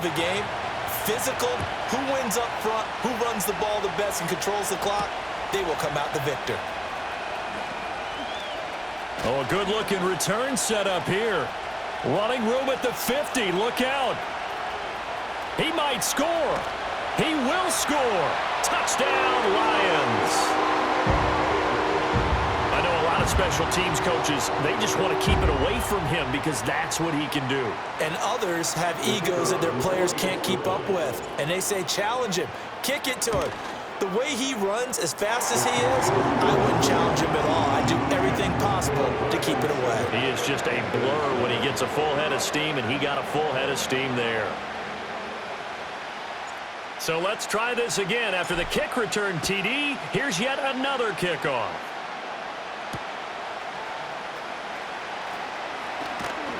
The game, physical, who wins up front, who runs the ball the best and controls the clock, they will come out the victor. Oh, a good-looking return set up here. Running room at the 50. Look out. He might score. He will score. Touchdown, Lions. I know a lot of special teams coaches, they just want to keep it away from him because that's what he can do. And others have egos that their players can't keep up with. And they say, challenge him, kick it to him. The way he runs as fast as he is, I wouldn't challenge him at all. I'd do everything possible to keep it away. He is just a blur when he gets a full head of steam, and he got a full head of steam there. So let's try this again. After the kick return TD, here's yet another kickoff.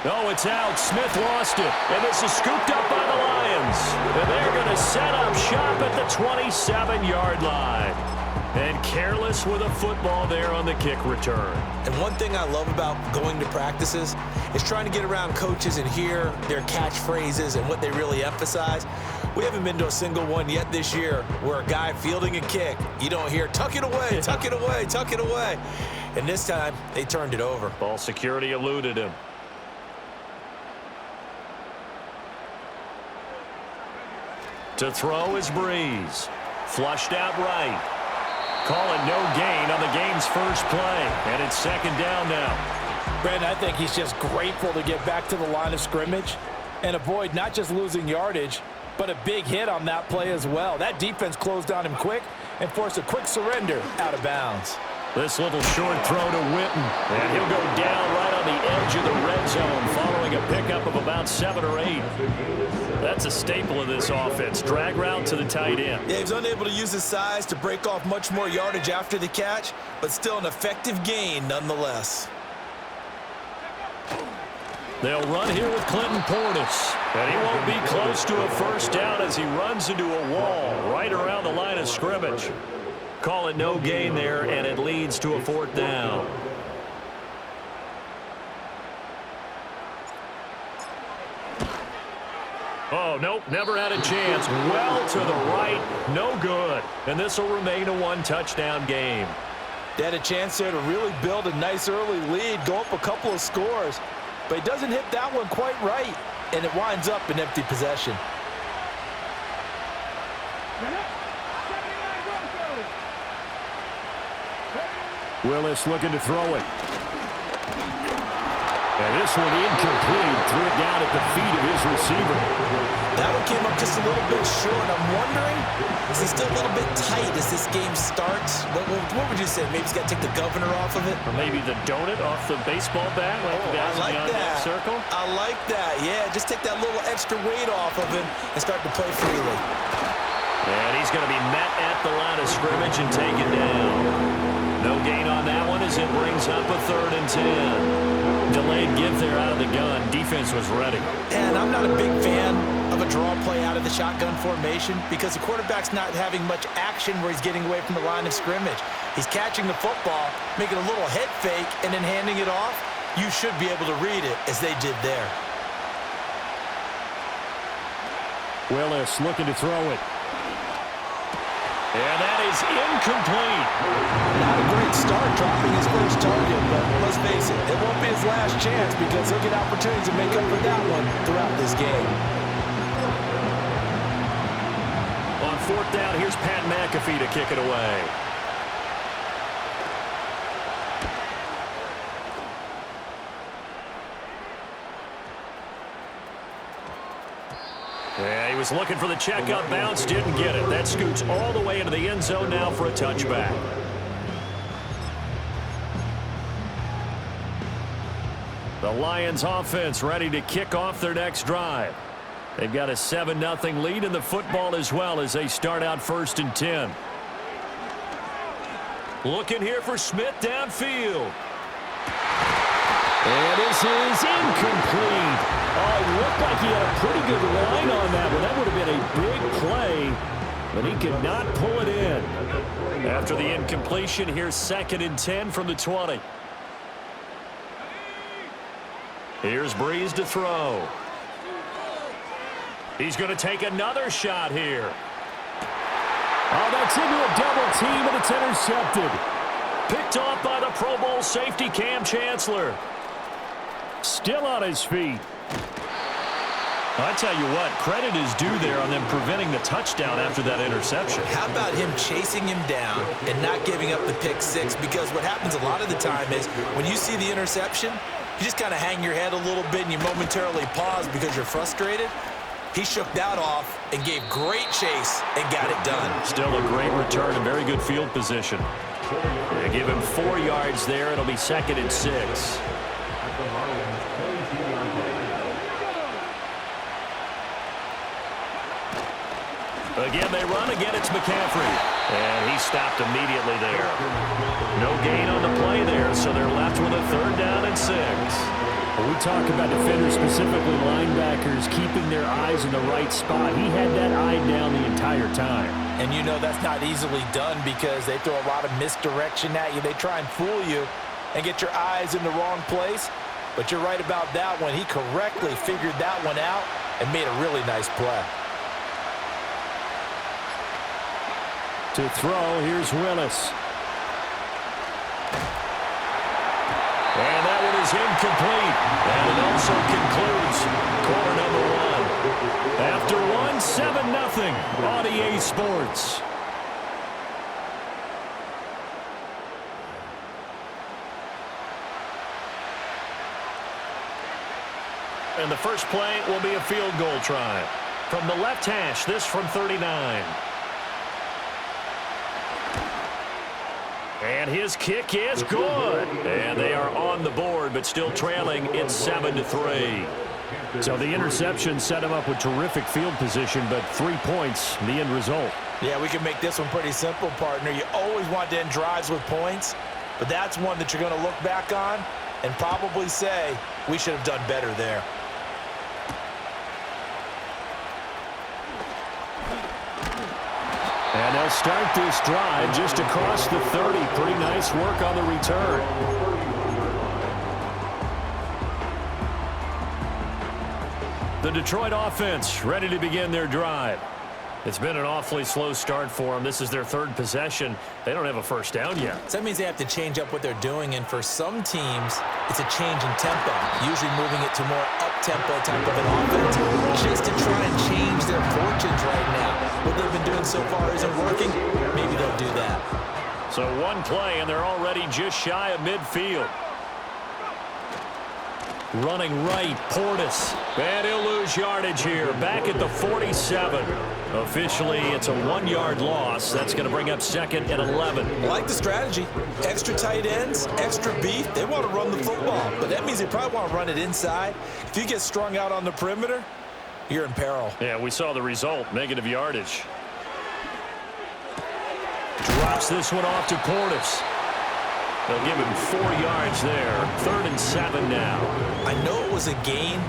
Oh, it's out. Smith lost it. And this is scooped up by the Lions. And they're going to set up shop at the 27-yard line. And careless with a football there on the kick return. And one thing I love about going to practices is trying to get around coaches and hear their catchphrases and what they really emphasize. We haven't been to a single one yet this year where a guy fielding a kick, you don't hear, tuck it away, tuck it away, tuck it away. And this time, they turned it over. Ball security eluded him. To throw is Breeze. Flushed out right. Call it no gain on the game's first play. And it's second down now. Brandon, I think he's just grateful to get back to the line of scrimmage and avoid not just losing yardage, but a big hit on that play as well. That defense closed on him quick and forced a quick surrender out of bounds. This little short throw to Witten. And he'll go down right on the edge of the red zone following a pickup of about 7 or 8. That's a staple of this offense. Drag route to the tight end. Yeah, he's unable to use his size to break off much more yardage after the catch, but still an effective gain nonetheless. They'll run here with Clinton Portis. And he won't be close to a first down as he runs into a wall right around the line of scrimmage. Call it no gain there, and it leads to a fourth down. Oh, nope, never had a chance. Well to the right, no good. And this will remain a one-touchdown game. They had a chance there to really build a nice early lead, go up a couple of scores. But he doesn't hit that one quite right, and it winds up an empty possession. Willis looking to throw it. And this one incomplete. Threw it down at the feet of his receiver. That one came up just a little bit short. I'm wondering, is he still a little bit tight as this game starts? What would you say? Maybe he's got to take the governor off of it? Or maybe the donut off the baseball bat like the guys I like in the that. circle? I like that. Yeah, just take that little extra weight off of him and start to play freely. And he's going to be met at the line of scrimmage and taken down. No gain on that one as it brings up a 3rd and 10. Delayed give there out of the gun. Defense was ready. And I'm not a big fan of a draw play out of the shotgun formation because the quarterback's not having much action where he's getting away from the line of scrimmage. He's catching the football, making a little head fake, and then handing it off. You should be able to read it as they did there. Willis looking to throw it. And that is incomplete. Not a great start dropping his first target, but let's face it won't be his last chance because he'll get opportunities to make up for that one throughout this game. On 4th down, here's Pat McAfee to kick it away. Yeah, he was looking for the check-up bounce, didn't get it. That scoots all the way into the end zone now for a touchback. The Lions offense ready to kick off their next drive. They've got a 7-0 lead in the football as well as they start out 1st and 10. Looking here for Smith downfield. And this is incomplete. Oh, it looked like he had a pretty good line on that one. That would have been a big play, but he could not pull it in. After the incompletion, here's 2nd and 10 from the 20. Here's Breeze to throw. He's going to take another shot here. Oh, that's into a double team, and it's intercepted. Picked off by the Pro Bowl safety Cam Chancellor. Still on his feet. I tell you what, credit is due there on them preventing the touchdown after that interception. How about him chasing him down and not giving up the pick six? Because what happens a lot of the time is when you see the interception, you just kind of hang your head a little bit and you momentarily pause because you're frustrated. He shook that off and gave great chase and got it done. Still a great return and very good field position. They give him 4 yards there. It'll be 2nd and 6. Again, they run. Again, it's McCaffrey. And he stopped immediately there. No gain on the play there, so they're left with a 3rd down and 6. We talk about defenders, specifically linebackers, keeping their eyes in the right spot. He had that eye down the entire time. And you know that's not easily done because they throw a lot of misdirection at you. They try and fool you and get your eyes in the wrong place. But you're right about that one. He correctly figured that one out and made a really nice play. To throw, here's Willis. And that one is incomplete. And it also concludes quarter number 1. After 7-0 on EA Sports. And the first play will be a field goal try. From the left hash, this from 39. And his kick is good. And they are on the board, but still trailing. It's 7-3. So the interception set him up with terrific field position, but 3 points, the end result. Yeah, we can make this one pretty simple, partner. You always want to end drives with points, but that's one that you're going to look back on and probably say, we should have done better there. And they'll start this drive just across the 30. Pretty nice work on the return. The Detroit offense ready to begin their drive. It's been an awfully slow start for them. This is their 3rd possession. They don't have a first down yet. So that means they have to change up what they're doing, and for some teams, it's a change in tempo, usually moving it to more up-tempo type of an offense, just to try and change their fortunes right now. What they've been doing so far isn't working. Maybe they'll do that. So one play, and they're already just shy of midfield. Running right, Portis. And he'll lose yardage here. Back at the 47. Officially, it's a 1-yard loss. That's going to bring up 2nd and 11. I like the strategy. Extra tight ends, extra beef. They want to run the football, but that means they probably want to run it inside. If you get strung out on the perimeter, you're in peril. Yeah, we saw the result. Negative yardage. Drops this one off to Portis. They'll give him 4 yards there. 3rd and 7 now. I know it was a gain,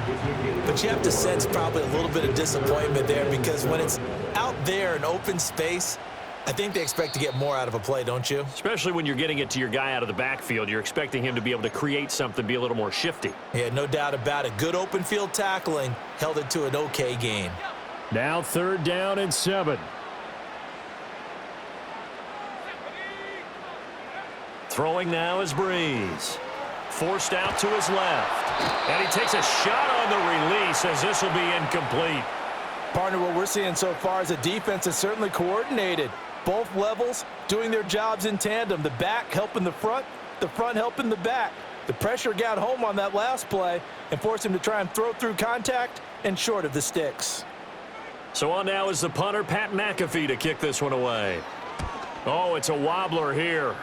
but you have to sense probably a little bit of disappointment there because when it's out there in open space, I think they expect to get more out of a play, don't you? Especially when you're getting it to your guy out of the backfield. You're expecting him to be able to create something, be a little more shifty. Yeah, no doubt about it. Good open field tackling held it to an okay gain. Now 3rd down and 7. Throwing now is Breeze. Forced out to his left. And he takes a shot on the release as this will be incomplete. Partner, what we're seeing so far is the defense is certainly coordinated. Both levels doing their jobs in tandem. The back helping the front helping the back. The pressure got home on that last play and forced him to try and throw through contact and short of the sticks. So on now is the punter, Pat McAfee, to kick this one away. Oh, it's a wobbler here.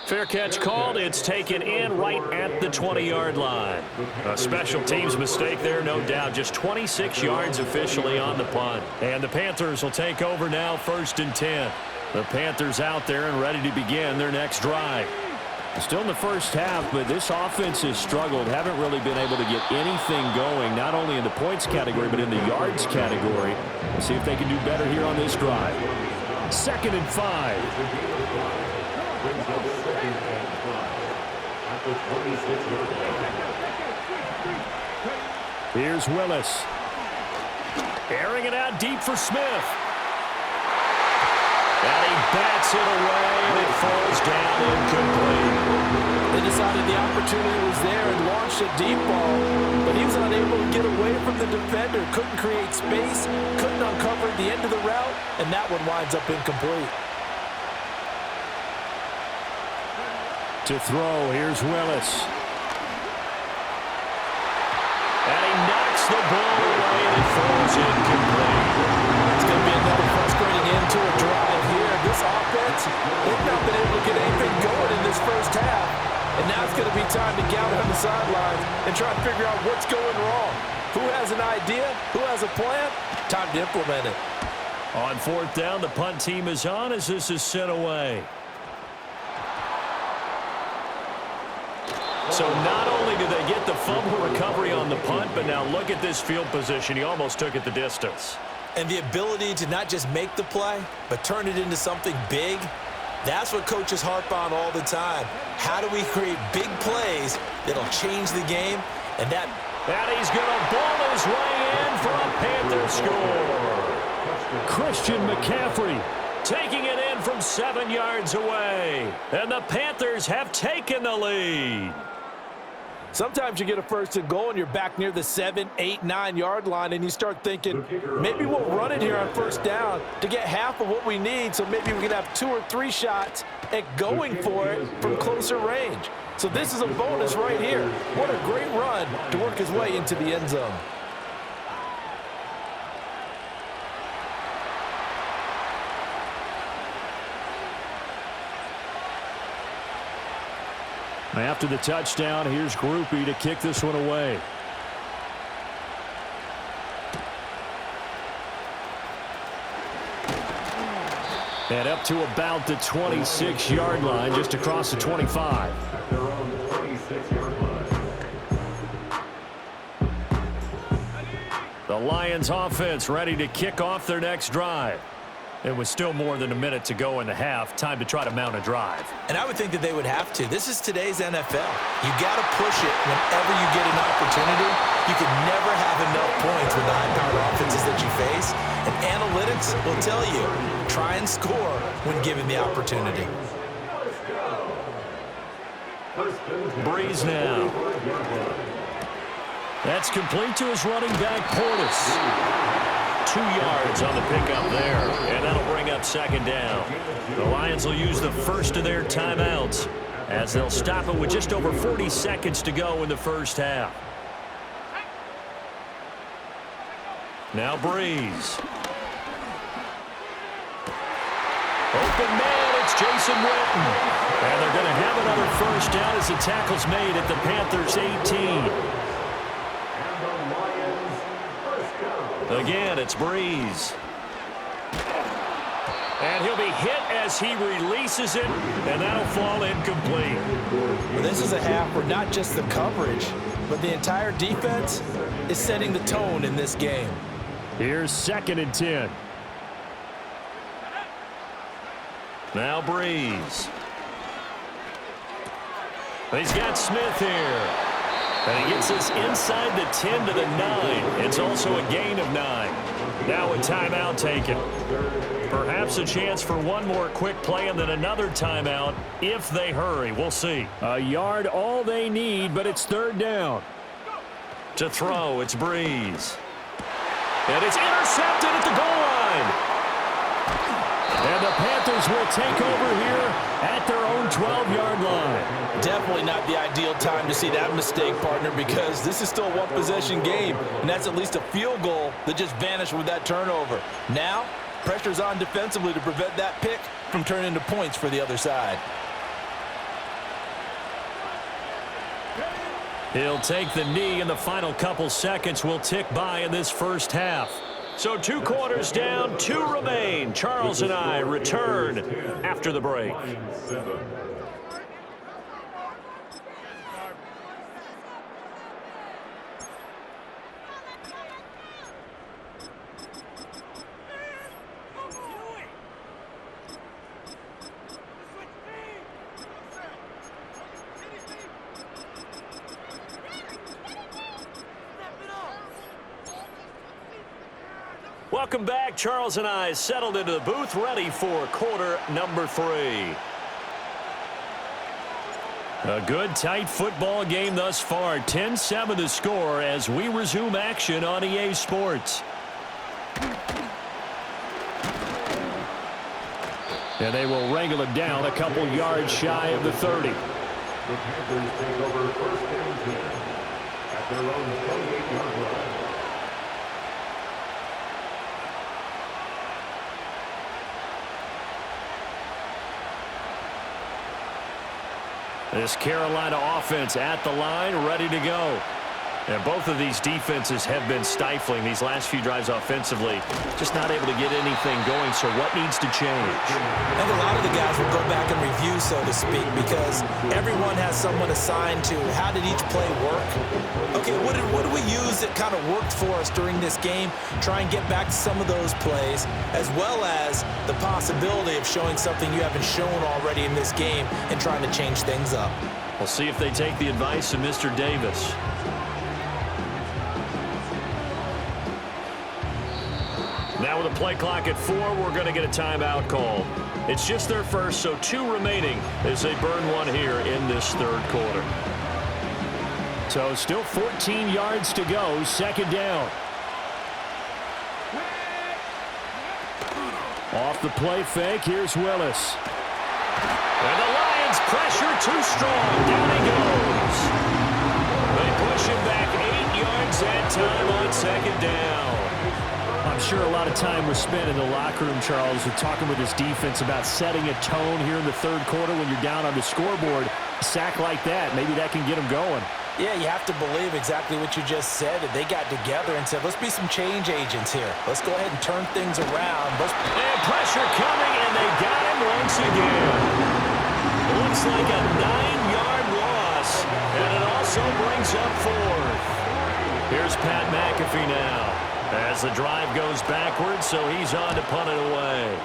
Fair catch called. It's taken in right at the 20-yard line. A special teams mistake there, no doubt. Just 26 yards officially on the punt. And the Panthers will take over now, 1st and 10. The Panthers out there and ready to begin their next drive. Still in the first half, but this offense has struggled. Haven't really been able to get anything going, not only in the points category, but in the yards category. Let's see if they can do better here on this drive. 2nd and 5. Here's Willis. Airing it out deep for Smith. And he bats it away, and it falls down incomplete. They decided the opportunity was there and launched a deep ball, but he was unable to get away from the defender, couldn't create space, couldn't uncover the end of the route, and that one winds up incomplete. To throw, here's Willis. And he knocks the ball away, and it falls incomplete. It's going to be another frustrating end to a drive here. This offense, they've not been able to get anything going in this first half. And now it's going to be time to gather on the sidelines and try to figure out what's going wrong. Who has an idea? Who has a plan? Time to implement it. On fourth down, the punt team is on as this is sent away. So not only do they get the fumble recovery on the punt, but now look at this field position. He almost took it the distance. And the ability to not just make the play, but turn it into something big, that's what coaches harp on all the time. How do we create big plays that'll change the game? And he's going to ball his way in for a Panther score. Christian McCaffrey taking it in from 7 yards away. And the Panthers have taken the lead. Sometimes you get a first and goal and you're back near the 7, 8, 9 yard line and you start thinking, maybe we'll run it here on first down to get half of what we need so maybe we can have 2 or 3 shots at going for it from closer range. So this is a bonus right here. What a great run to work his way into the end zone. After the touchdown, here's Groupie to kick this one away. And up to about the 26-yard line, just across the 25. The Lions offense ready to kick off their next drive. It was still more than a minute to go in the half. Time to try to mount a drive. And I would think that they would have to. This is today's NFL. You got to push it whenever you get an opportunity. You can never have enough points with the high-powered offenses that you face. And analytics will tell you, try and score when given the opportunity. Breeze now. That's complete to his running back, Portis. 2 yards on the pickup there, and that'll bring up second down. The Lions will use the first of their timeouts as they'll stop it with just over 40 seconds to go in the first half. Now Breeze. Open man, it's Jason Witten. And they're going to have another first down as the tackle's made at the Panthers' 18. Again, it's Breeze. And he'll be hit as he releases it, and that'll fall incomplete. Well, this is a half where not just the coverage, but the entire defense is setting the tone in this game. Here's 2nd and 10. Now Breeze. He's got Smith here. And he gets us inside the 10 to the 9. It's also a gain of 9. Now a timeout taken. Perhaps a chance for one more quick play and then another timeout if they hurry. We'll see. A yard all they need, but it's 3rd down. To throw, it's Breeze. And it's intercepted at the goal line. And the Panthers will take over here at their own 12-yard line. Definitely not the ideal time to see that mistake, partner, because this is still a one-possession game, and that's at least a field goal that just vanished with that turnover. Now, pressure's on defensively to prevent that pick from turning into points for the other side. He'll take the knee, and the final couple seconds will tick by in this first half. So 2 quarters down, 2 remain. Charles and I return after the break. Welcome back. Charles and I settled into the booth, ready for quarter number 3. A good, tight football game thus far. 10-7 the score as we resume action on EA Sports. And they will wrangle it down a couple yards shy of the 30. The Panthers take over first and 10 at their own 28-yard line. This Carolina offense at the line, ready to go. And both of these defenses have been stifling these last few drives offensively. Just not able to get anything going, so what needs to change? I think a lot of the guys will go back and review, so to speak, because everyone has someone assigned to how did each play work. Okay, what did we use that kind of worked for us during this game? Try and get back to some of those plays, as well as the possibility of showing something you haven't shown already in this game and trying to change things up. We'll see if they take the advice of Mr. Davis. Now with a play clock at 4, we're going to get a timeout call. It's just their first, so 2 remaining as they burn one here in this third quarter. So still 14 yards to go, second down. Off the play fake, here's Willis. And the Lions pressure too strong. Down he goes. They push him back 8 yards that time on second down. I'm sure a lot of time was spent in the locker room, Charles, with talking with his defense about setting a tone here in the third quarter when you're down on the scoreboard. A sack like that, maybe that can get them going. Yeah, you have to believe exactly what you just said. That they got together and said, let's be some change agents here. Let's go ahead and turn things around. And pressure coming, and they got him once again. Looks like a 9-yard loss, and it also brings up 4th. Here's Pat McAfee now. As the drive goes backwards, so he's on to punt it away.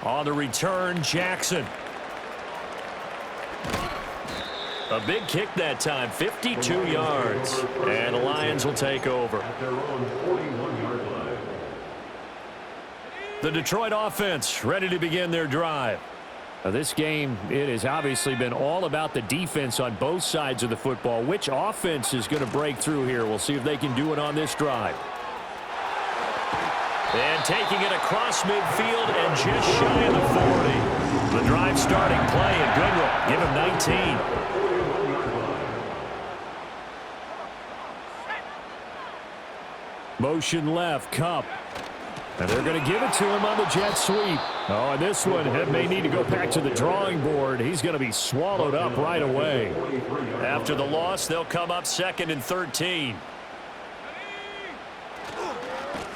On the return, Jackson. A big kick that time, 52 yards. And the Lions will take over. At their own 41-yard line. The Detroit offense ready to begin their drive. Now this game, it has obviously been all about the defense on both sides of the football. Which offense is going to break through here? We'll see if they can do it on this drive. And taking it across midfield and just shy of the 40. The drive starting play, and Goodwill give him 19. Motion left, Cup. And they're going to give it to him on the jet sweep. Oh, and this one may need to go back to the drawing board. He's going to be swallowed up right away. After the loss, they'll come up 2nd and 13.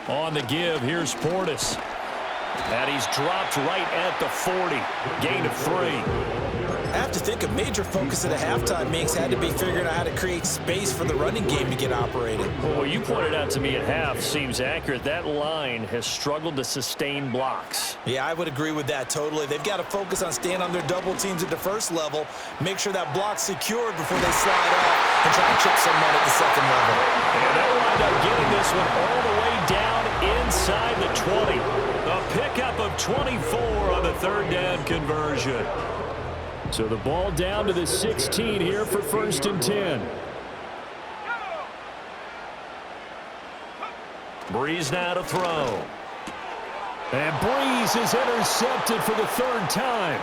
On the give, here's Portis. And he's dropped right at the 40. Gain of 3. I have to think a major focus of the halftime mix had to be figuring out how to create space for the running game to get operating. Well, what you pointed out to me at half seems accurate. That line has struggled to sustain blocks. Yeah, I would agree with that totally. They've got to focus on staying on their double teams at the first level, make sure that block's secured before they slide off and try to chip someone at the second level. And they'll wind up getting this one all the way down inside the 20. A pickup of 24 on the third down conversion. So the ball down to the 16 here for 1st and 10. Breeze now to throw. And Breeze is intercepted for the 3rd time.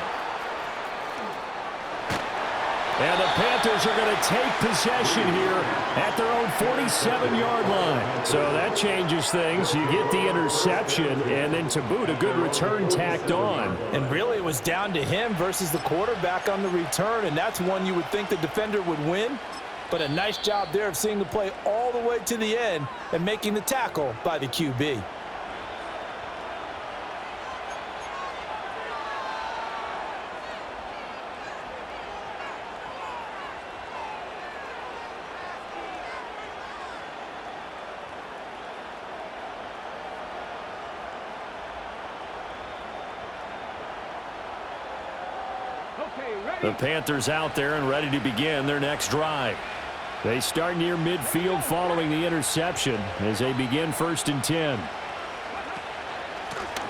And the Panthers are going to take possession here at their own 47-yard line. So that changes things. You get the interception, and then to boot, a good return tacked on. And really, it was down to him versus the quarterback on the return, and that's one you would think the defender would win. But a nice job there of seeing the play all the way to the end and making the tackle by the QB. The Panthers out there and ready to begin their next drive. They start near midfield following the interception as they begin 1st and 10.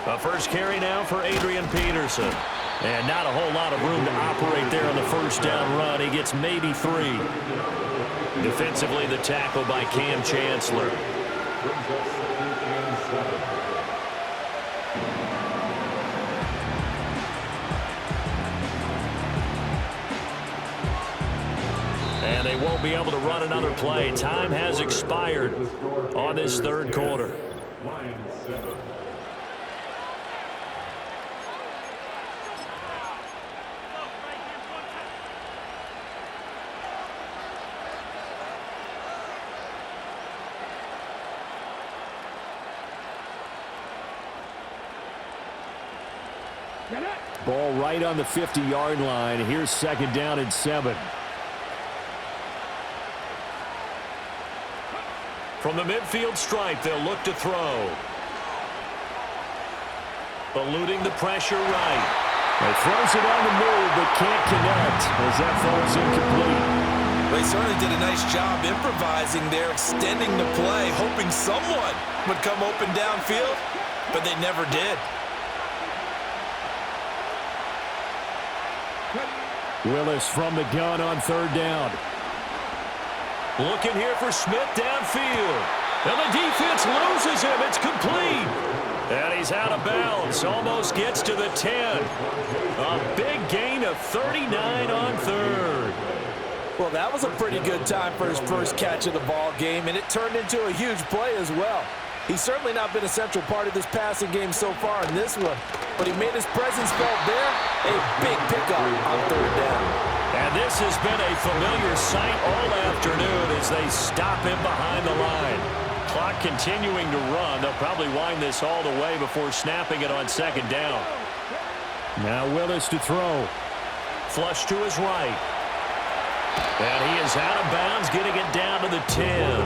A first carry now for Adrian Peterson. And not a whole lot of room to operate there on the first down run. He gets maybe 3. Defensively, the tackle by Cam Chancellor. And they won't be able to run another play. Time has expired on this 3rd quarter. Ball right on the 50-yard line. Here's 2nd down and 7. From the midfield stripe, they'll look to throw. Eluding the pressure right. He throws it on the move, but can't connect as that falls incomplete. They certainly did a nice job improvising there, extending the play, hoping someone would come open downfield, but they never did. Willis from the gun on 3rd down. Looking here for Smith downfield. And the defense loses him. It's complete. And he's out of bounds. Almost gets to the 10. A big gain of 39 on 3rd. Well, that was a pretty good time for his first catch of the ball game, and it turned into a huge play as well. He's certainly not been a central part of this passing game so far in this one, but he made his presence felt there. A big pickup on 3rd down. And this has been a familiar sight all afternoon as they stop him behind the line. Clock continuing to run. They'll probably wind this all the way before snapping it on 2nd down. Now Willis to throw. Flush to his right. And he is out of bounds, getting it down to the 10.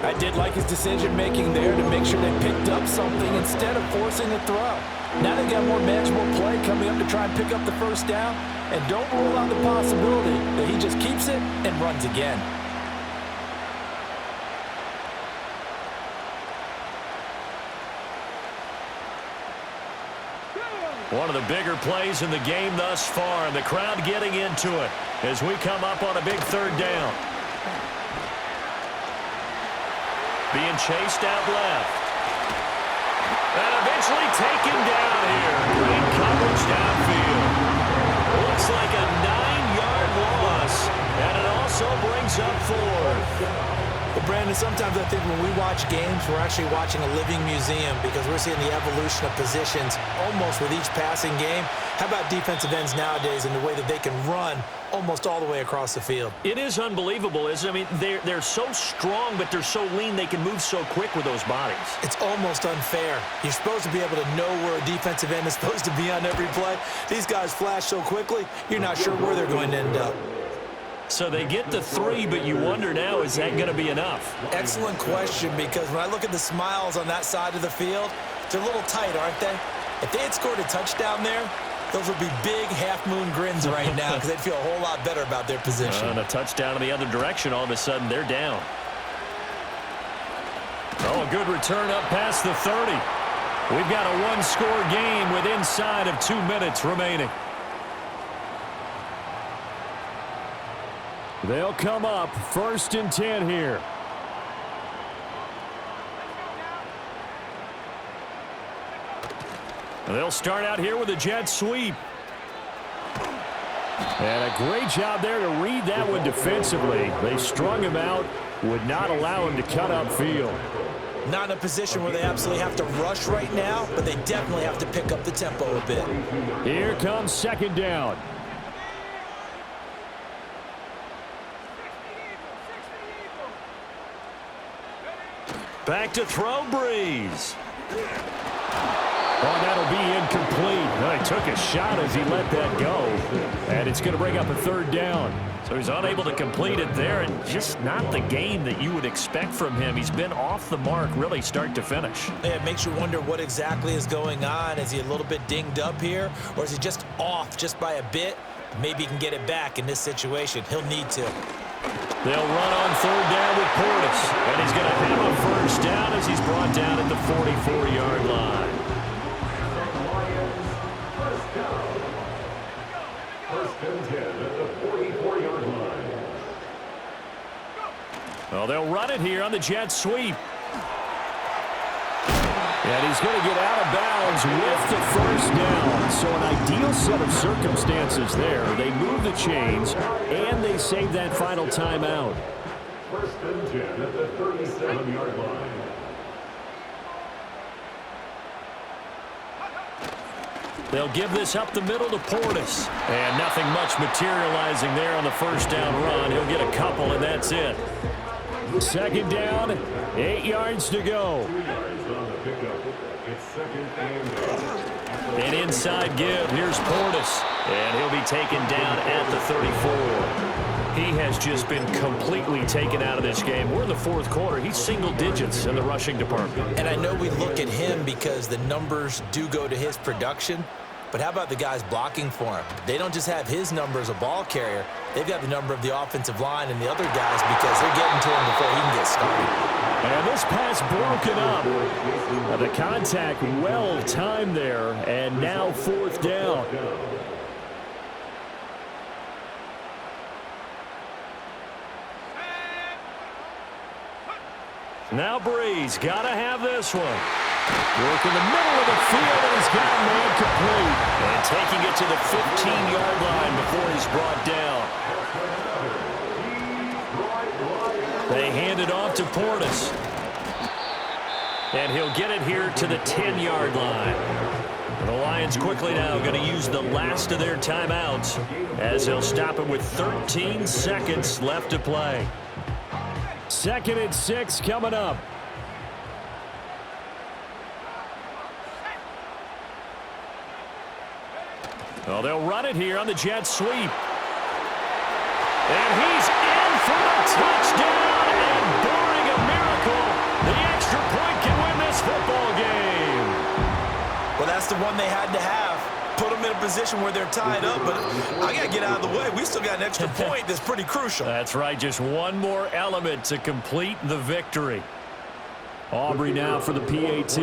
I did like his decision-making there to make sure they picked up something instead of forcing a throw. Now they got more manageable play coming up to try and pick up the 1st down, and don't rule out the possibility that he just keeps it and runs again. One of the bigger plays in the game thus far, and the crowd getting into it as we come up on a big 3rd down. Being chased out left. And eventually taken down here. Great coverage downfield. Looks like a 9-yard loss, and it also brings up 4th. Well, Brandon, sometimes I think when we watch games, we're actually watching a living museum because we're seeing the evolution of positions almost with each passing game. How about defensive ends nowadays and the way that they can run almost all the way across the field? It is unbelievable, isn't it? I mean, they're so strong, but they're so lean. They can move so quick with those bodies. It's almost unfair. You're supposed to be able to know where a defensive end is supposed to be on every play. These guys flash so quickly, you're not sure where they're going to end up. So they get the 3, but you wonder now, is that going to be enough? Excellent question, because when I look at the smiles on that side of the field, they're a little tight, aren't they? If they had scored a touchdown there, those would be big half-moon grins right now because they'd feel a whole lot better about their position. And a touchdown in the other direction, all of a sudden they're down. Oh, a good return up past the 30. We've got a one-score game with inside of 2 minutes remaining. They'll come up 1st and 10 here. They'll start out here with a jet sweep. And a great job there to read that one defensively. They strung him out, would not allow him to cut upfield. Not in a position where they absolutely have to rush right now, but they definitely have to pick up the tempo a bit. Here comes 2nd down. Back to throw, Breeze. Oh, that'll be incomplete. Well, he took a shot as he let that go. And it's going to bring up a 3rd down. So he's unable to complete it there, and just not the game that you would expect from him. He's been off the mark really start to finish. Yeah, it makes you wonder what exactly is going on. Is he a little bit dinged up here, or is he just off just by a bit? Maybe he can get it back in this situation. He'll need to. They'll run on third down with Portis. And he's going to have a first down as he's brought down at the 44-yard line. First and 10 at the 44-yard line. Well, they'll run it here on the jet sweep. And he's going to get out of bounds with the first down. So an ideal set of circumstances there. They move the chains, and they save that final timeout. First and 10 at the 37-yard line. They'll give this up the middle to Portis. And nothing much materializing there on the first down run. He'll get a couple, and that's it. Second down, 8 yards to go. 2 yards on the pickup. It's second and 8. An inside give. Here's Portis. And he'll be taken down at the 34. He has just been completely taken out of this game. We're in the fourth quarter. He's single digits in the rushing department. And I know we look at him because the numbers do go to his production. But how about the guys blocking for him? They don't just have his number as a ball carrier. They've got the number of the offensive line and the other guys because they're getting to him before he can get started. And this pass broken up. The contact well timed there, and now fourth down. Now Breeze got to have this one. Work in the middle of the field, and he's got a man complete. And taking it to the 15-yard line before he's brought down. They hand it off to Portis. And he'll get it here to the 10-yard line. And the Lions quickly now going to use the last of their timeouts as they'll stop it with 13 seconds left to play. 2nd and 6 coming up. Well, they'll run it here on the jet sweep. And he's in for the touchdown. And barring a miracle, the extra point can win this football game. Well, that's the one they had to have. Put them in a position where they're tied up. But I got to get out of the way. We still got an extra point that's pretty crucial. That's right. Just one more element to complete the victory. Aubrey now for the PAT.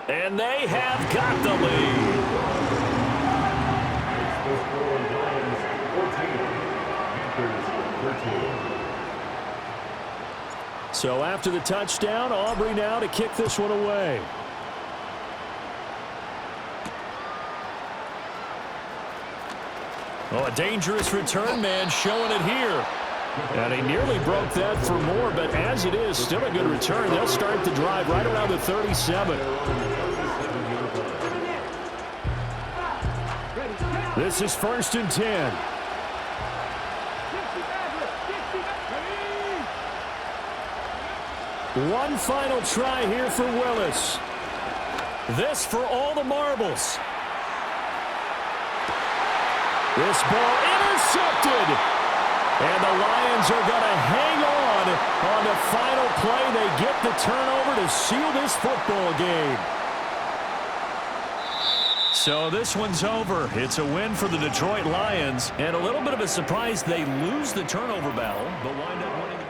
And they have got the lead. So after the touchdown, Aubrey now to kick this one away. Oh, a dangerous return man showing it here. And he nearly broke that for more, but as it is, still a good return. They'll start the drive right around the 37. This is 1st and 10. One final try here for Willis. This for all the marbles. This ball intercepted. And the Lions are going to hang on the final play. They get the turnover to seal this football game. So this one's over. It's a win for the Detroit Lions. And a little bit of a surprise, they lose the turnover battle, but wind up winning.